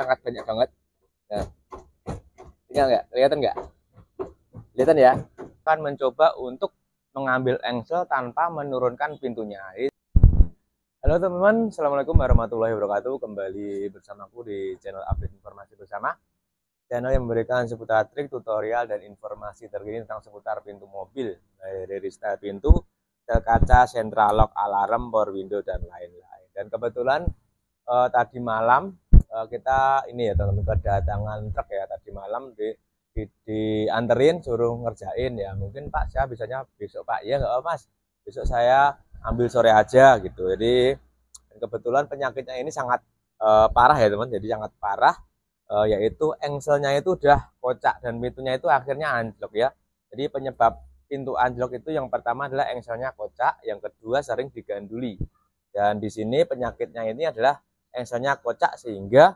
sangat banyak banget. Nah, tinggal nggak? Kelihatan nggak? Kelihatan ya? Akan mencoba untuk mengambil engsel tanpa menurunkan pintunya. Halo teman-teman, assalamualaikum warahmatullahi wabarakatuh. Kembali bersamaku di channel update informasi bersama, channel yang memberikan seputar trik, tutorial, dan informasi terkini tentang seputar pintu mobil, dari style pintu, sel kaca, central lock, alarm, power window, dan lain-lain. Dan kebetulan tadi malam kita ini ya teman-teman, kedatangan truk ya tadi malam dianterin, suruh ngerjain ya. Mungkin Pak saya bisanya besok Pak, ya nggak apa Mas, besok saya ambil sore aja gitu. Jadi kebetulan penyakitnya ini sangat parah ya teman, jadi sangat parah, yaitu engselnya itu udah kocak dan pintunya itu akhirnya anjlok ya. Jadi penyebab pintu anjlok itu yang pertama adalah engselnya kocak, yang kedua sering diganduli. Dan di sini penyakitnya ini adalah engselnya kocak sehingga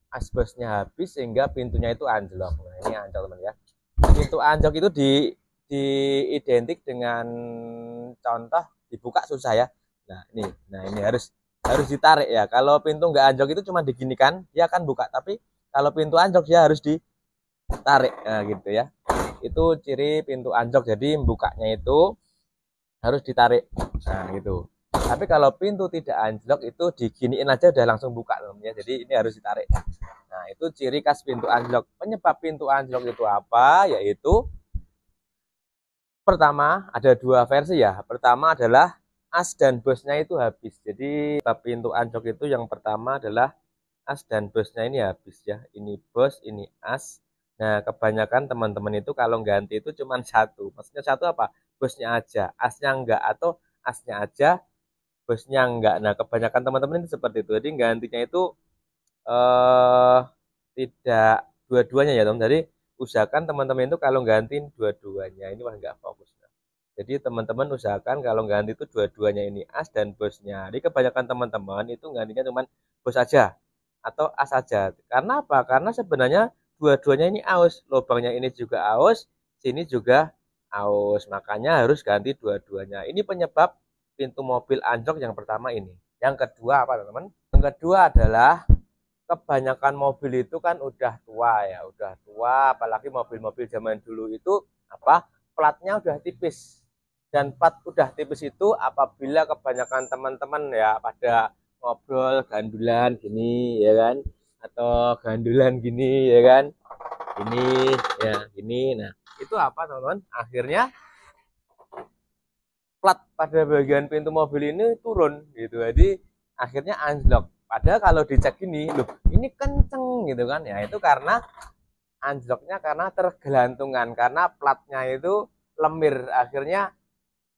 asbesnya habis sehingga pintunya itu anjlok. Nah, ini anjlok teman ya. Pintu anjlok itu identik dengan contoh dibuka susah ya. Nah ini harus ditarik ya. Kalau pintu nggak anjlok itu cuma diginikan, dia akan buka. Tapi kalau pintu anjlok dia harus ditarik. Nah, gitu ya. Itu ciri pintu anjlok. Jadi bukanya itu harus ditarik. Nah, gitu. Tapi kalau pintu tidak anjlok itu diginiin aja udah langsung buka ya. Jadi ini harus ditarik. Nah, itu ciri khas pintu anjlok. Penyebab pintu anjlok itu apa? Yaitu pertama ada dua versi ya. Pertama adalah as dan bosnya itu habis. Jadi pintu anjlok itu yang pertama adalah as dan bosnya ini habis ya. Ini bos, ini as. Nah, kebanyakan teman-teman itu kalau ganti itu cuma satu. Maksudnya satu apa? Bosnya aja, asnya enggak, atau asnya aja, bosnya enggak. Nah, kebanyakan teman-teman itu seperti itu. Jadi gantinya itu tidak dua-duanya ya teman. Jadi usahakan teman-teman itu kalau gantiin dua-duanya, ini mah enggak fokus. Jadi teman-teman usahakan kalau ganti itu dua-duanya, ini as dan bosnya. Jadi kebanyakan teman-teman itu gantinya cuma bos aja atau as aja. Karena apa? Karena sebenarnya dua-duanya ini aus, lubangnya ini juga aus, sini juga aus. Makanya harus ganti dua-duanya. Ini penyebab pintu mobil anjlok yang pertama ini. Yang kedua apa teman-teman? Yang kedua adalah kebanyakan mobil itu kan udah tua ya, udah tua. Apalagi mobil-mobil zaman dulu itu platnya udah tipis. Dan plat udah tipis itu apabila kebanyakan teman-teman ya pada ngobrol gandulan gini ya kan, atau gandulan gini ya kan, ini ya gini. Nah, itu apa teman-teman? Akhirnya plat pada bagian pintu mobil ini turun gitu. Jadi akhirnya anjlok. Padahal kalau dicek gini, loh ini kenceng gitu kan. Ya itu karena anjloknya karena tergelantungan, karena platnya itu lemir, akhirnya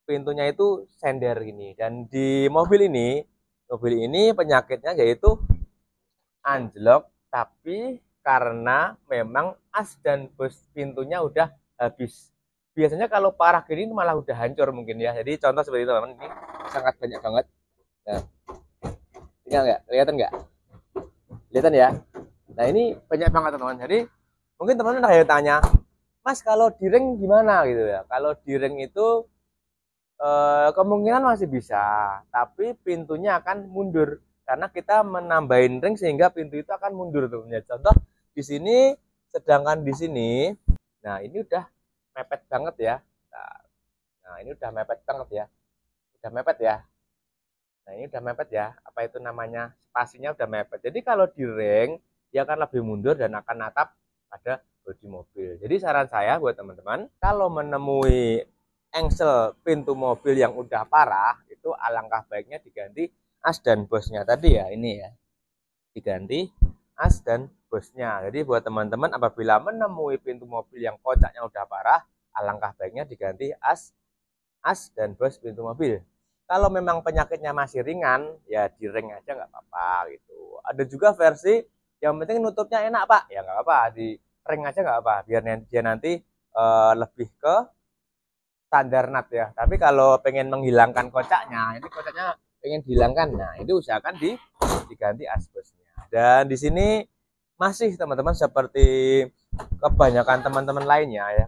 pintunya itu sender gini. Dan di mobil ini penyakitnya yaitu anjlok, tapi karena memang as dan bos pintunya udah habis. Biasanya kalau parah gini malah udah hancur mungkin ya. Jadi contoh seperti itu teman, ini sangat banyak banget. Nah, tinggal nggak? Kelihatan nggak? Kelihatan ya. Nah, ini banyak banget teman-teman. Jadi mungkin teman-teman ada yang tanya, Mas kalau di ring gimana gitu ya. Kalau di ring itu kemungkinan masih bisa, tapi pintunya akan mundur karena kita menambahin ring sehingga pintu itu akan mundur tuh. Contoh di sini, sedangkan di sini, nah ini udah mepet banget ya. Nah ini udah mepet banget ya, udah mepet ya. Nah ini udah mepet ya. Apa itu namanya? Spasinya udah mepet. Jadi kalau di ring dia akan lebih mundur dan akan natap pada bodi mobil. Jadi saran saya buat teman-teman, kalau menemui engsel pintu mobil yang udah parah, itu alangkah baiknya diganti as dan bosnya tadi ya. Ini ya, diganti as dan bosnya. Jadi buat teman-teman apabila menemui pintu mobil yang kocaknya udah parah, alangkah baiknya diganti as dan bos pintu mobil. Kalau memang penyakitnya masih ringan, ya di ring aja nggak apa-apa gitu. Ada juga versi yang penting nutupnya enak Pak, ya nggak apa-apa, di ring aja nggak apa, biar dia nanti lebih ke standar nut ya. Tapi kalau pengen menghilangkan kocaknya, ini kocaknya pengen dihilangkan, nah itu usahakan diganti asbesnya. Dan di sini masih teman-teman seperti kebanyakan teman-teman lainnya ya,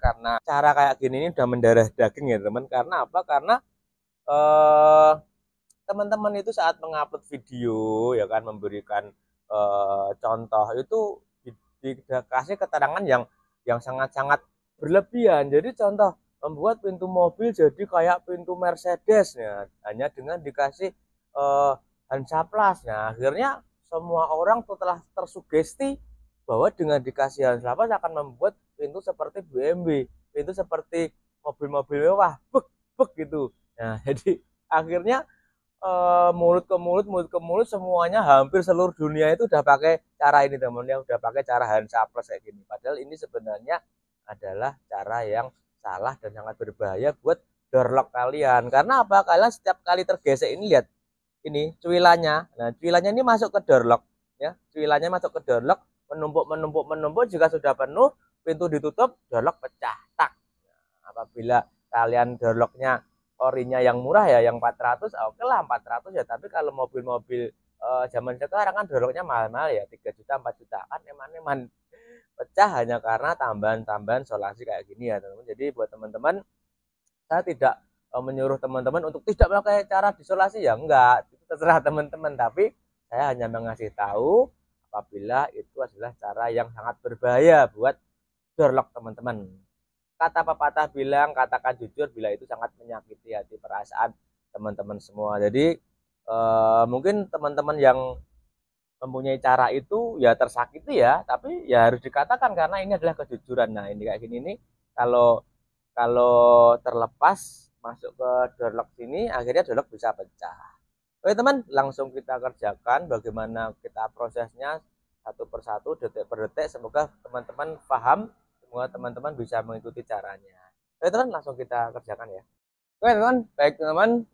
karena cara kayak gini ini udah mendarah daging ya teman. Karena apa? Karena teman-teman itu saat mengupload video ya kan, memberikan contoh itu dikasih keterangan yang sangat-sangat berlebihan. Jadi contoh membuat pintu mobil jadi kayak pintu Mercedes ya, hanya dengan dikasih Hansaplas. Nah, akhirnya semua orang telah tersugesti bahwa dengan dikasih Hansaplas akan membuat pintu seperti BMW, pintu seperti mobil-mobil mewah, bek bek gitu. Nah, jadi akhirnya mulut ke mulut semuanya, hampir seluruh dunia itu udah pakai cara ini teman ya, udah pakai cara Hansaplas kayak gini. Padahal ini sebenarnya adalah cara yang salah dan sangat berbahaya buat door lock kalian. Karena apa? Kalian setiap kali tergesek ini, lihat ini cuilannya. Nah, cuilannya ini masuk ke door lock ya. Cuilannya masuk ke door lock, menumpuk jika sudah penuh, pintu ditutup, door lock pecah. Tak. Nah, apabila kalian door locknya orinya yang murah ya, yang 400, oke lah 400 ya. Tapi kalau mobil-mobil zaman sekarang kan door locknya mahal-mahal ya, 3 juta, 4 juta kan, eman-eman pecah hanya karena tambahan-tambahan solasi kayak gini ya teman-teman. Jadi buat teman-teman, saya tidak menyuruh teman-teman untuk tidak pakai cara disolasi ya, enggak, itu terserah teman-teman, tapi saya hanya mengasih tahu apabila itu adalah cara yang sangat berbahaya buat door lock teman-teman. Kata pepatah bilang, katakan jujur bila itu sangat menyakiti hati perasaan teman-teman semua. Jadi mungkin teman-teman yang mempunyai cara itu ya tersakiti ya, tapi ya harus dikatakan karena ini adalah kejujuran. Nah, ini kayak gini nih, kalau kalau terlepas masuk ke door lock sini, akhirnya door lock bisa pecah. Oke teman, langsung kita kerjakan bagaimana kita prosesnya satu persatu, detik per detik. Semoga teman-teman paham, semoga teman-teman bisa mengikuti caranya. Oke teman, langsung kita kerjakan ya. Oke teman, baik teman,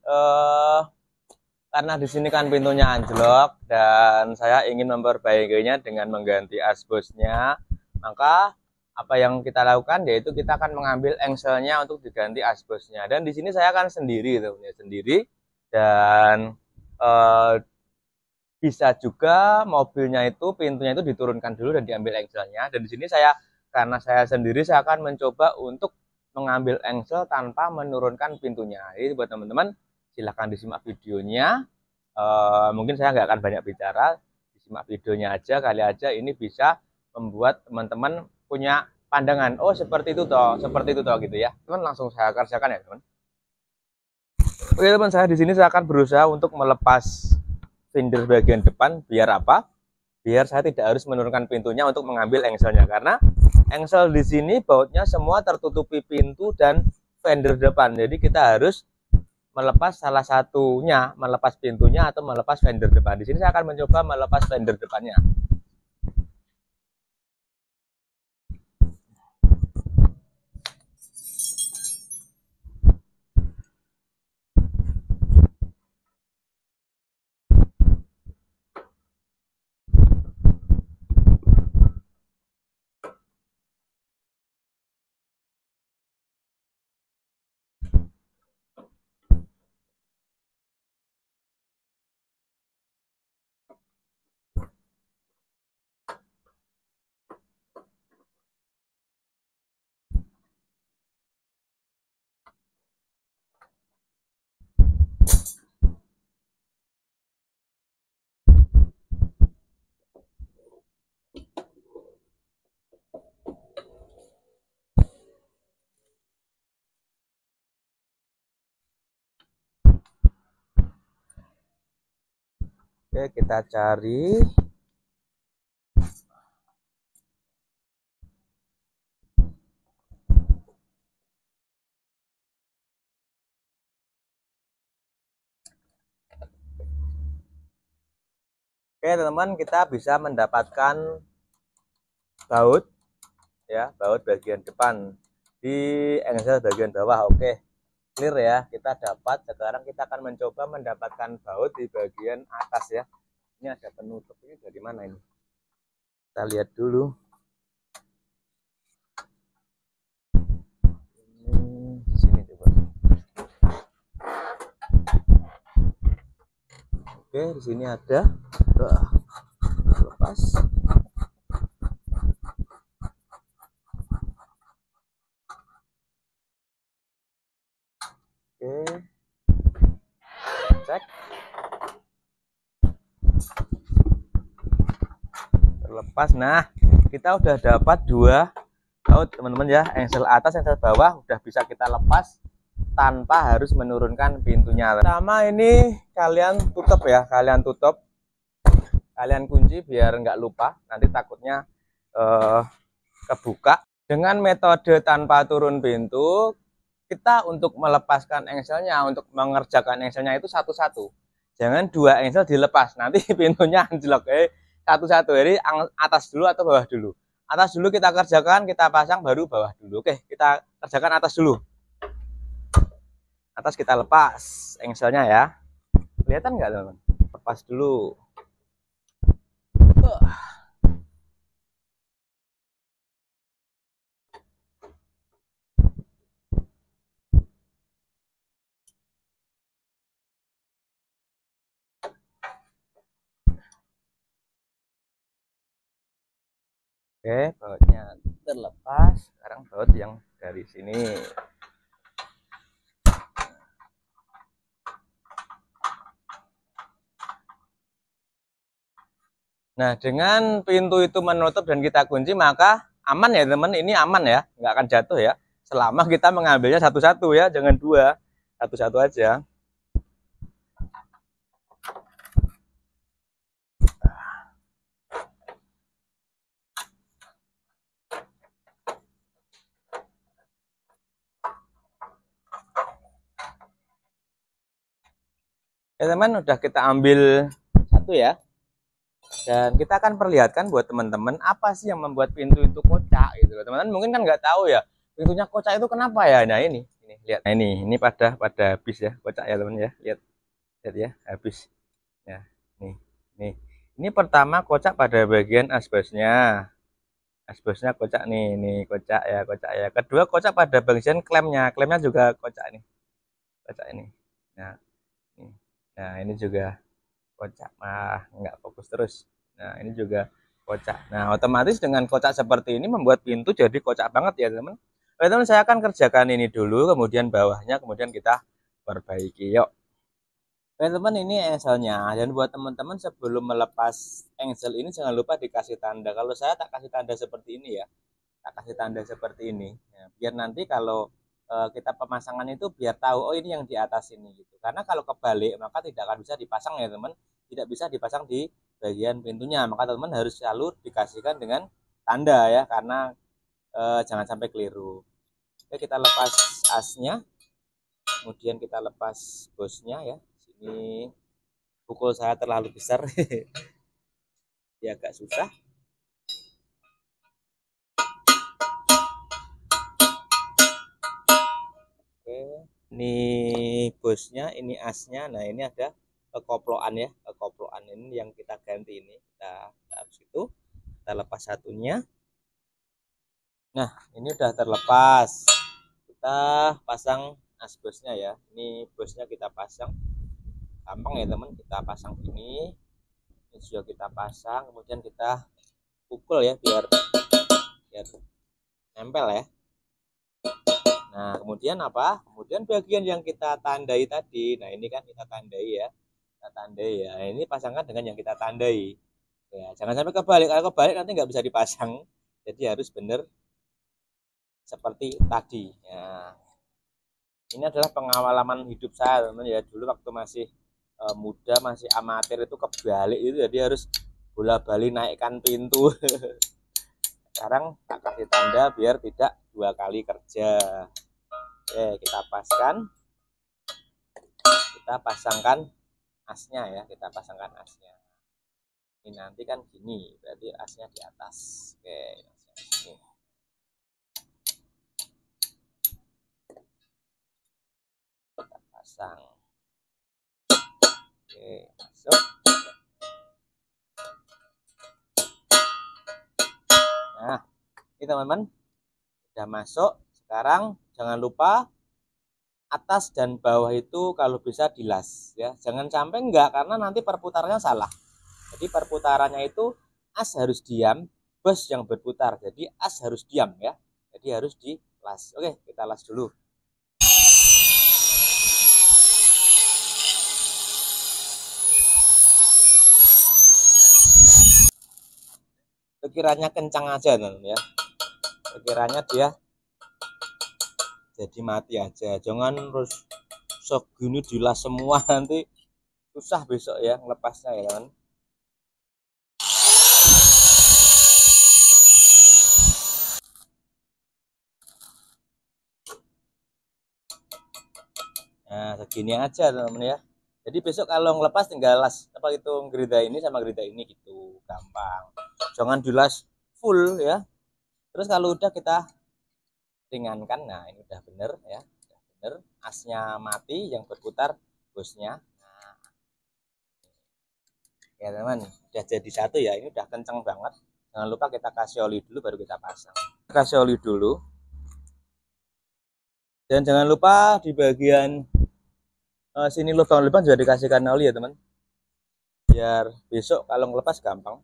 karena di sini kan pintunya anjlok dan saya ingin memperbaikinya dengan mengganti asbosnya, maka apa yang kita lakukan yaitu kita akan mengambil engselnya untuk diganti asbosnya. Dan di sini saya akan sendiri sendiri, dan bisa juga mobilnya itu pintunya itu diturunkan dulu dan diambil engselnya. Dan di sini saya, karena saya sendiri, saya akan mencoba untuk mengambil engsel tanpa menurunkan pintunya. Jadi buat teman-teman, silahkan disimak videonya. Mungkin saya nggak akan banyak bicara, disimak videonya aja, kali aja ini bisa membuat teman-teman punya pandangan, oh seperti itu toh gitu ya. Teman, langsung saya kerjakan ya teman. Oke teman, saya di sini saya akan berusaha untuk melepas fender bagian depan. Biar apa? Biar saya tidak harus menurunkan pintunya untuk mengambil engselnya, karena engsel di sini bautnya semua tertutupi pintu dan fender depan. Jadi kita harus melepas salah satunya, melepas pintunya atau melepas fender depan. Di sini saya akan mencoba melepas fender depannya. Oke, kita cari. Oke teman-teman, kita bisa mendapatkan baut ya, baut bagian depan di engsel bagian bawah. Oke, clear ya, kita dapat. Sekarang kita akan mencoba mendapatkan baut di bagian atas ya. Ini ada penutup, ini dari mana ini? Kita lihat dulu. Sini coba. Oke, di sini ada. Lepas. Oke. Cek. terlepas. Nah, kita udah dapat dua teman-teman ya, engsel atas, engsel bawah udah bisa kita lepas tanpa harus menurunkan pintunya. Pertama ini kalian tutup ya, kalian kunci biar nggak lupa, nanti takutnya kebuka. Dengan metode tanpa turun pintu, kita untuk melepaskan engselnya, untuk mengerjakan engselnya itu satu-satu. Jangan dua engsel dilepas, nanti pintunya anjlok. Satu-satu, jadi atas dulu atau bawah dulu. Atas dulu kita kerjakan, kita pasang, baru bawah dulu. Oke, kita kerjakan atas dulu. Atas kita lepas engselnya ya. Kelihatan nggak teman-teman? Lepas dulu. Oke, bautnya terlepas. Sekarang baut yang dari sini. Nah, dengan pintu itu menutup dan kita kunci, maka aman ya teman. Ini aman ya, nggak akan jatuh ya. Selama kita mengambilnya satu-satu ya, jangan dua, satu-satu aja. Ya teman, udah kita ambil satu ya. Dan kita akan perlihatkan buat teman-teman apa sih yang membuat pintu itu kocak gitu. Teman-teman mungkin kan nggak tahu ya, pintunya kocak itu kenapa ya. Nah ini lihat. Nah ini pada habis ya, kocak ya teman ya. Lihat ya, habis. Ya, nih. Ini pertama kocak pada bagian asbesnya. Asbesnya kocak nih kocak ya. Kedua kocak pada bagian klemnya juga kocak nih. Kocak ini. Nah, ini. Nah, ini juga kocak. Nggak fokus terus. Nah, ini juga kocak. Nah, otomatis dengan kocak seperti ini membuat pintu jadi kocak banget ya, teman. Oke, teman, saya akan kerjakan ini dulu, kemudian bawahnya, kemudian kita perbaiki. Yuk. Oke, teman, ini engselnya. Dan buat teman-teman sebelum melepas engsel ini jangan lupa dikasih tanda. Kalau saya tak kasih tanda seperti ini ya. Tak kasih tanda seperti ini. Ya, biar nanti kalau kita pemasangan itu biar tahu oh ini yang di atas ini gitu. Karena kalau kebalik maka tidak akan bisa dipasang ya teman, tidak bisa dipasang di bagian pintunya. Maka teman harus selalu dikasihkan dengan tanda ya, karena jangan sampai keliru. Oke, kita lepas asnya, kemudian kita lepas bosnya ya. Sini pukul saya terlalu besar, ya agak susah. Oke, ini bosnya, ini asnya. Nah, ini ada koploan ya, koploan ini yang kita ganti ini. Kita habis itu kita lepas satunya. Nah, ini udah terlepas. Kita pasang as bosnya ya. Ini bosnya kita pasang. Gampang ya, teman. Kita pasang ini. Ini juga kita pasang, kemudian kita pukul ya biar nempel ya. Nah, kemudian apa? Kemudian bagian yang kita tandai tadi. Nah, ini kan kita tandai ya. Kita tandai ya. Ini pasangkan dengan yang kita tandai. Ya, jangan sampai kebalik. Kalau kebalik nanti nggak bisa dipasang. Jadi harus benar seperti tadi. Ya. Ini adalah pengalaman hidup saya, teman ya. Dulu waktu masih muda, masih amatir itu kebalik itu. Jadi harus bola-balik naikkan pintu. Sekarang tak kasih tanda biar tidak dua kali kerja. Oke, kita pasangkan asnya ya, kita pasangkan asnya. Ini nanti kan gini, berarti asnya di atas. Oke, asnya di sini. Kita pasang. Oke, masuk. Nah, ini teman-teman sudah masuk. Sekarang jangan lupa atas dan bawah itu kalau bisa dilas ya, jangan sampai enggak, karena nanti perputarannya salah. Jadi perputarannya itu as harus diam, bos yang berputar, jadi as harus diam ya, jadi harus dilas. Oke, kita las dulu. sekiranya kencang aja teman ya, sekiranya dia jadi mati aja, jangan terus sok gini dilas semua nanti susah besok ya ngelepasnya ya kan. Nah segini aja teman-teman ya, jadi besok kalau ngelepas tinggal las apa itu gerida ini sama gerida ini gitu, gampang, jangan dilas full ya. Terus kalau udah kita ringankan, nah ini udah bener ya, udah bener, asnya mati yang berputar bosnya. Nah ya teman, udah jadi satu ya, ini udah kenceng banget. Jangan lupa kita kasih oli dulu baru kita pasang, kasih oli dulu. Dan jangan lupa di bagian sini lubang-lubang juga dikasihkan oli ya teman, biar besok kalau ngelepas gampang.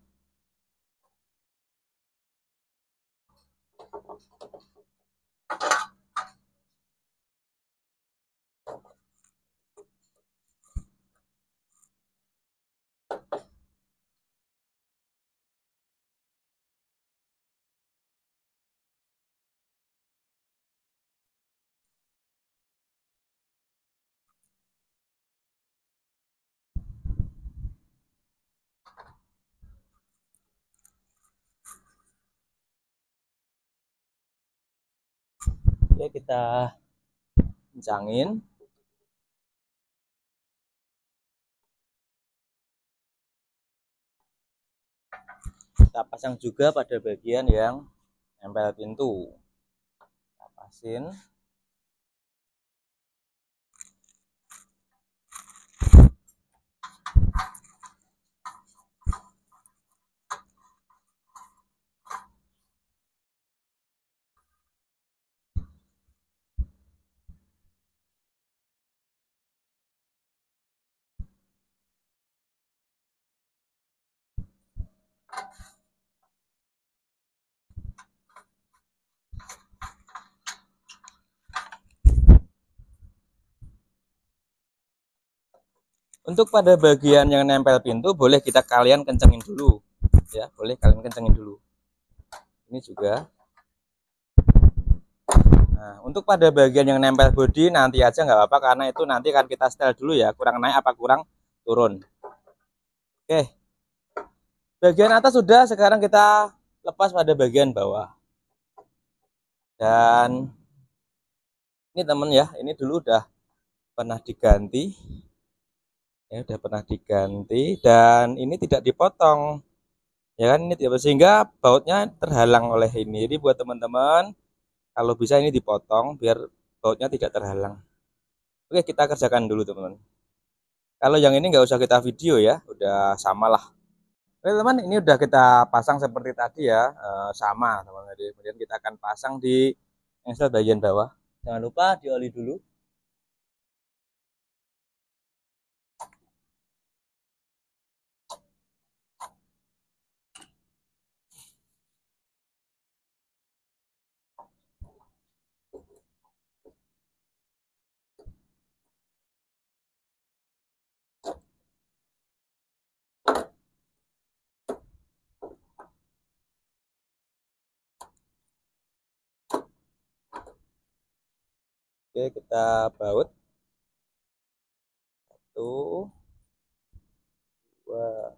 Oke, kita kencangin. Kita pasang juga pada bagian yang nempel pintu. Kita pasin. Untuk pada bagian yang nempel pintu boleh kita kalian kencengin dulu ya, boleh kalian kencengin dulu. Ini juga. Nah, untuk pada bagian yang nempel bodi nanti aja nggak apa-apa, karena itu nanti akan kita setel dulu ya, kurang naik apa kurang turun. Oke, bagian atas sudah, sekarang kita lepas pada bagian bawah. Dan ini temen ya, ini dulu udah pernah diganti ya, udah pernah diganti, dan ini tidak dipotong ya kan, ini tidak, sehingga bautnya terhalang oleh ini. Jadi buat teman-teman kalau bisa ini dipotong biar bautnya tidak terhalang. Oke, kita kerjakan dulu teman-teman. Kalau yang ini nggak usah kita video ya, udah sama lah. Oke teman, ini udah kita pasang seperti tadi ya, sama teman-teman. Kemudian kita akan pasang di engsel bagian bawah. Jangan lupa dioli dulu. Oke, kita baut. 1, 2,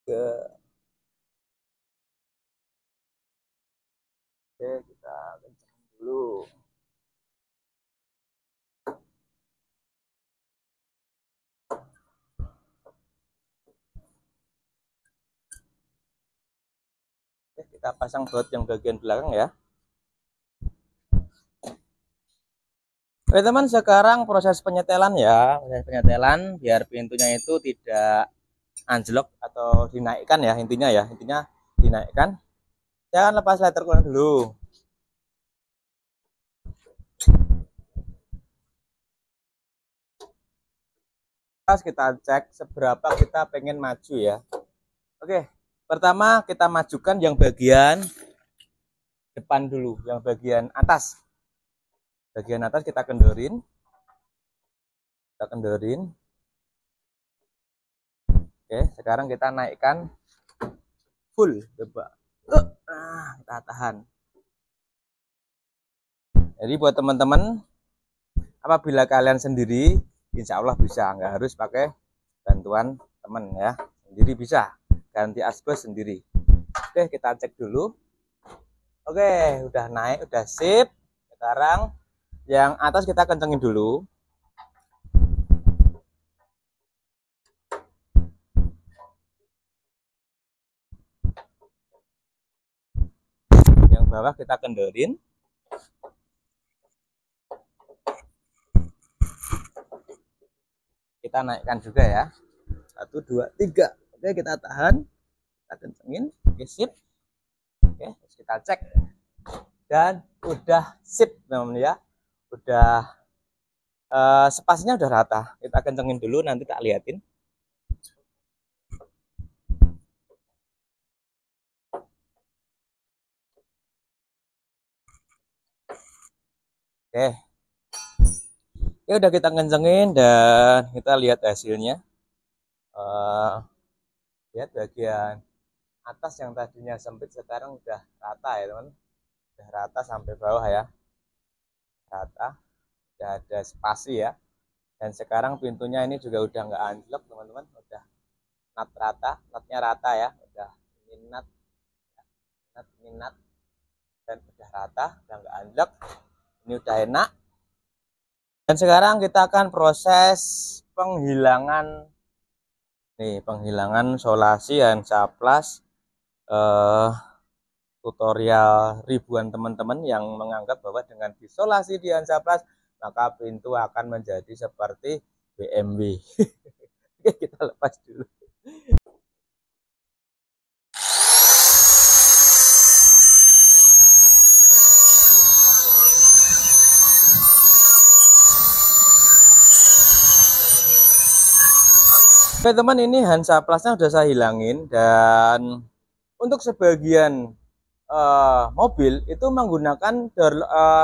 3. Oke, kita kencang dulu. Oke, kita pasang baut yang bagian belakang ya. Oke teman, sekarang proses penyetelan ya, proses penyetelan biar pintunya itu tidak anjlok atau dinaikkan ya, intinya dinaikkan. Jangan lepas letter kurang dulu. Kita cek seberapa kita pengen maju ya. Oke, pertama kita majukan yang bagian depan dulu, yang bagian atas. Bagian atas kita kendorin. Oke, sekarang kita naikkan full, coba. Kita tahan. Jadi buat teman-teman, apabila kalian sendiri, insya Allah bisa, nggak harus pakai bantuan teman ya, sendiri bisa, ganti asbes sendiri. Oke, kita cek dulu. Oke, udah naik, udah sip. Sekarang yang atas kita kencengin dulu. Yang bawah kita kendorin. Kita naikkan juga ya. 1, 2, 3. Oke, kita tahan. Kita kencengin. Oke, sip. Oke, terus kita cek. Dan udah sip, teman-teman ya. Udah spasinya udah rata. Kita kencengin dulu, nanti tak liatin. Oke. Ya udah kita kencengin dan kita lihat hasilnya. Lihat bagian atas yang tadinya sempit sekarang udah rata ya teman. Udah rata sampai bawah ya. Rata. Udah ada spasi ya. Dan sekarang pintunya ini juga udah nggak anjlok teman-teman. Udah nut rata, nutnya rata ya. Udah ini nut, dan udah rata, udah nggak anjlok. Ini udah enak. Dan sekarang kita akan proses penghilangan solasi Hansaplast, tutorial ribuan teman-teman yang menganggap bahwa dengan disolasi di Hansaplast maka pintu akan menjadi seperti BMW. Oke, kita lepas dulu. Oke teman, ini Hansaplastnya udah saya hilangin, dan untuk sebagian mobil itu menggunakan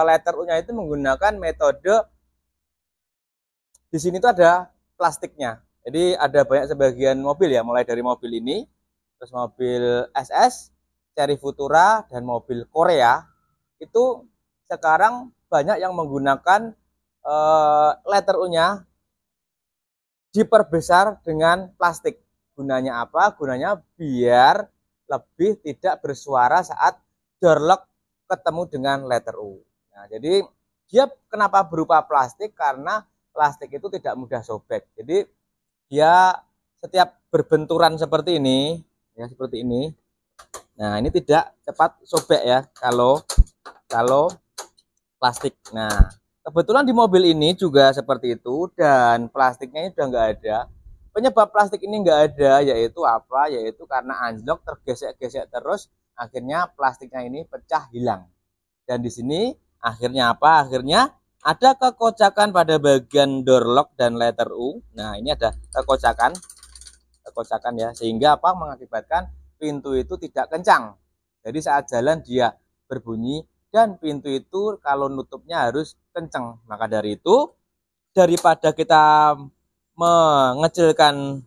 letter U-nya itu menggunakan metode, di sini tuh ada plastiknya. Jadi ada banyak sebagian mobil ya, mulai dari mobil ini, terus mobil SS, Chery Futura, dan mobil Korea itu sekarang banyak yang menggunakan letter U-nya diperbesar dengan plastik. Gunanya apa? Gunanya biar lebih tidak bersuara saat door lock ketemu dengan letter U. Nah, jadi dia kenapa berupa plastik? Karena plastik itu tidak mudah sobek. Jadi dia setiap berbenturan seperti ini, ya seperti ini. Nah, ini tidak cepat sobek ya kalau plastik. Nah, kebetulan di mobil ini juga seperti itu, dan plastiknya udah nggak ada. Penyebab plastik ini nggak ada yaitu apa? Yaitu karena anjlok, tergesek-gesek terus, akhirnya plastiknya ini pecah, hilang. Dan di sini akhirnya apa? Akhirnya ada kekocakan pada bagian door lock dan letter U. Nah, ini ada kekocakan ya, sehingga apa? Mengakibatkan pintu itu tidak kencang. Jadi saat jalan dia berbunyi, dan pintu itu kalau nutupnya harus kencang. Maka dari itu, daripada kita mengecilkan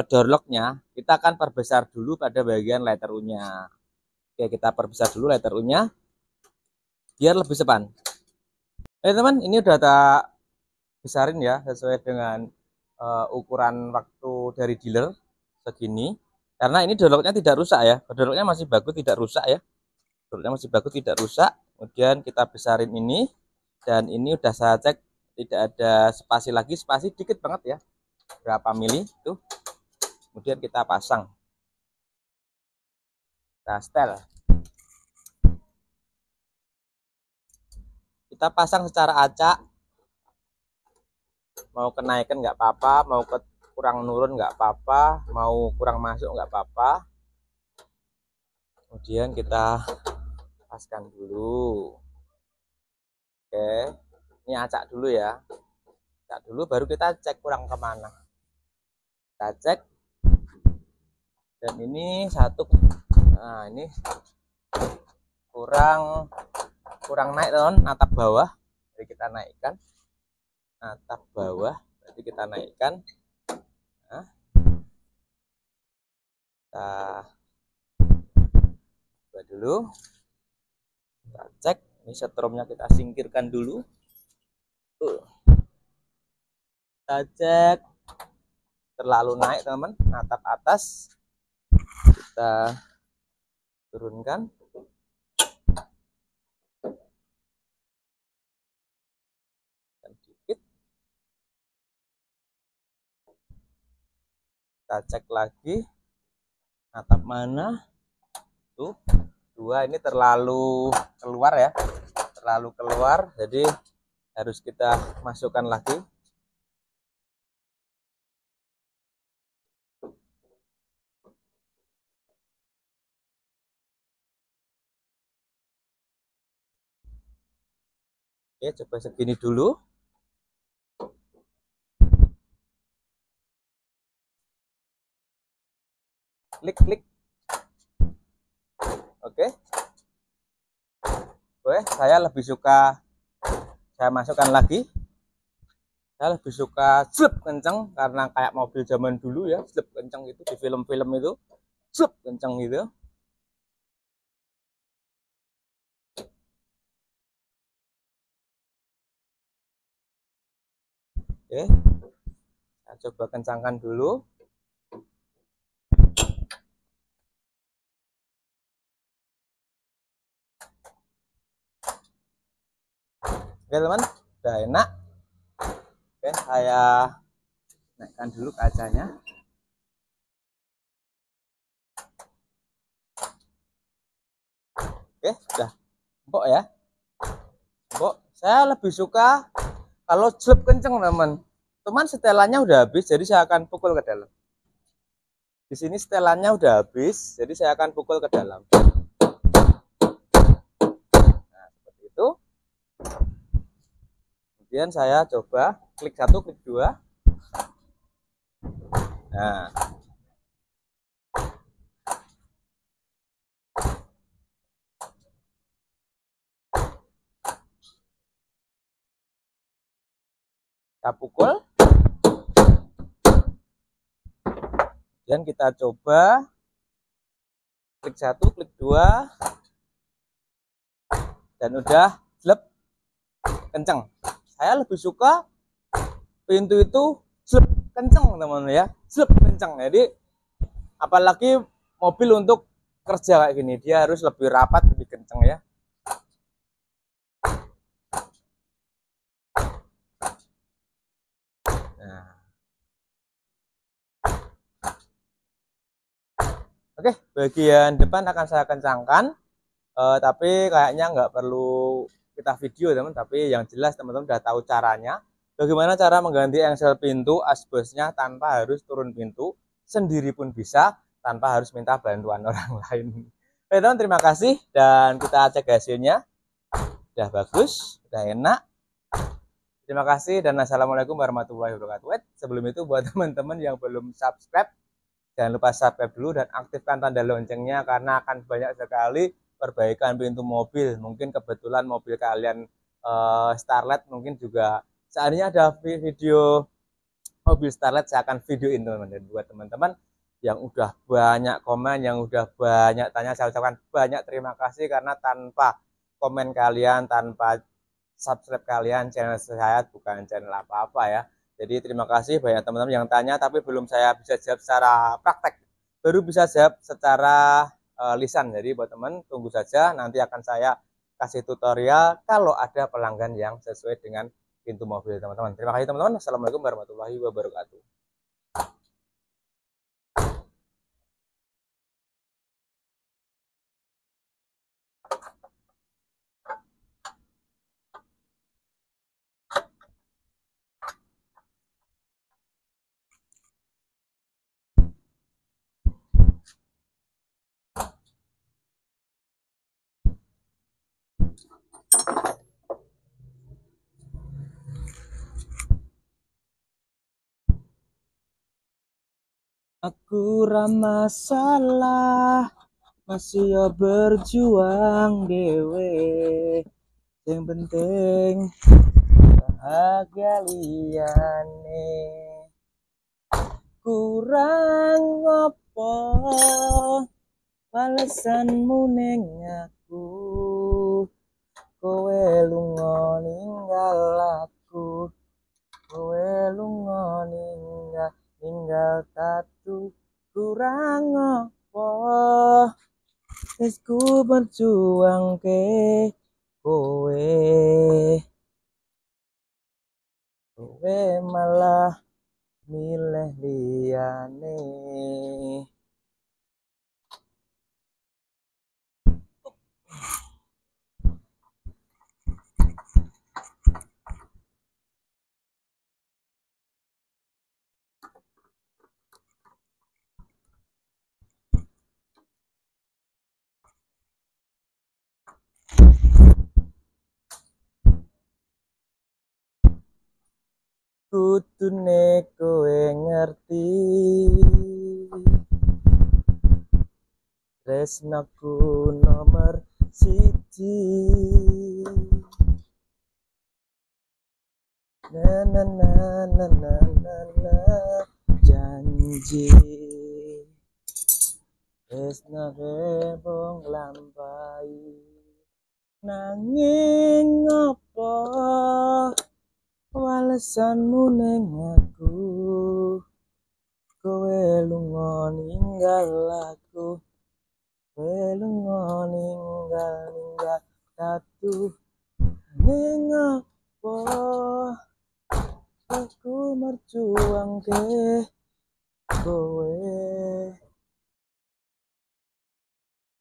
door lock-nya, kita akan perbesar dulu pada bagian letter U-nya. Oke, kita perbesar dulu letter U-nya biar lebih sepan. Teman, ini udah tak besarin ya, sesuai dengan ukuran waktu dari dealer segini. Karena ini door lock-nya tidak rusak ya, door lock-nya masih bagus, tidak rusak ya. Tidak rusak. Kemudian kita besarin ini, dan ini udah saya cek tidak ada spasi lagi, spasi dikit banget ya, berapa mili tuh. Kemudian kita pasang, kita setel, kita pasang secara acak. Mau kenaikan nggak apa-apa, mau kurang nurun nggak apa-apa, mau kurang masuk nggak apa-apa. Kemudian kita paskan dulu. Oke, ini acak dulu ya, acak dulu, baru kita cek kurang kemana. Kita cek, dan ini satu. Nah, ini kurang naik teman, atap bawah. Jadi kita naikkan atap bawah, berarti kita naikkan. Nah, kita coba dulu, kita cek ini setrumnya, kita singkirkan dulu. Kita cek terlalu naik teman, atap atas kita turunkan. Sedikit. Kita cek lagi atap mana tuh, 2 ini terlalu keluar ya, terlalu keluar, jadi harus kita masukkan lagi. Oke, coba segini dulu. Klik. Oke. Saya lebih suka, saya masukkan lagi. Saya lebih suka slep kenceng, karena kayak mobil zaman dulu ya, slep kenceng itu di film-film itu, slep kenceng gitu. Oke, saya coba kencangkan dulu. Oke teman, udah enak. Oke, saya naikkan dulu kacanya. Oke, udah empuk ya, empuk. Saya lebih suka kalau slep kenceng teman. Teman, setelannya udah habis, jadi saya akan pukul ke dalam. Di sini setelannya udah habis, jadi saya akan pukul ke dalam. Nah, seperti itu. Kemudian saya coba klik 1, klik 2. Nah, kita pukul. Kemudian kita coba klik 1, klik 2. Dan udah slep kenceng. Saya lebih suka pintu itu slep kenceng teman-teman ya, slep kenceng. Jadi apalagi mobil untuk kerja kayak gini, dia harus lebih rapat, lebih kenceng ya. Nah. Oke, bagian depan akan saya kencangkan, tapi kayaknya nggak perlu kita video teman, tapi yang jelas teman-teman udah tahu caranya. Bagaimana cara mengganti engsel pintu asbesnya tanpa harus turun pintu, sendiri pun bisa, tanpa harus minta bantuan orang lain. Oke teman, terima kasih, dan kita cek hasilnya. Udah bagus, udah enak. Terima kasih, dan assalamualaikum warahmatullahi wabarakatuh. Sebelum itu, buat teman-teman yang belum subscribe, jangan lupa subscribe dulu dan aktifkan tanda loncengnya, karena akan banyak sekali perbaikan pintu mobil. Mungkin kebetulan mobil kalian Starlet, mungkin juga seandainya ada video mobil Starlet, saya akan videoin teman-teman. Dan buat teman-teman yang udah banyak komen, yang udah banyak tanya, saya ucapkan banyak terima kasih, karena tanpa komen kalian, tanpa subscribe kalian, channel saya bukan channel apa-apa ya. Jadi terima kasih banyak teman-teman yang tanya, tapi belum saya bisa jawab secara praktek, baru bisa jawab secara lisan. Jadi buat teman, tunggu saja, nanti akan saya kasih tutorial kalau ada pelanggan yang sesuai dengan pintu mobil teman-teman. Terima kasih teman-teman. Assalamualaikum warahmatullahi wabarakatuh. Aku ramah salah masih yo berjuang dewe, yang penting bahagia liyane. Kurang apa balesanmu ning aku, kowe lunga ninggal aku, kowe lunga ninggal tatu. Kurang apa wis ku berjuang ke kowe malah milih liyane. Kudune kowe ngerti tresnaku nomor siji. Na na na na na na na janji tresnake bong lampai, nanging apa walesanmu ning aku, kowe lunga ninggal aku, kowe lunga ninggal tatu. Ning apa aku merjuang ke kowe.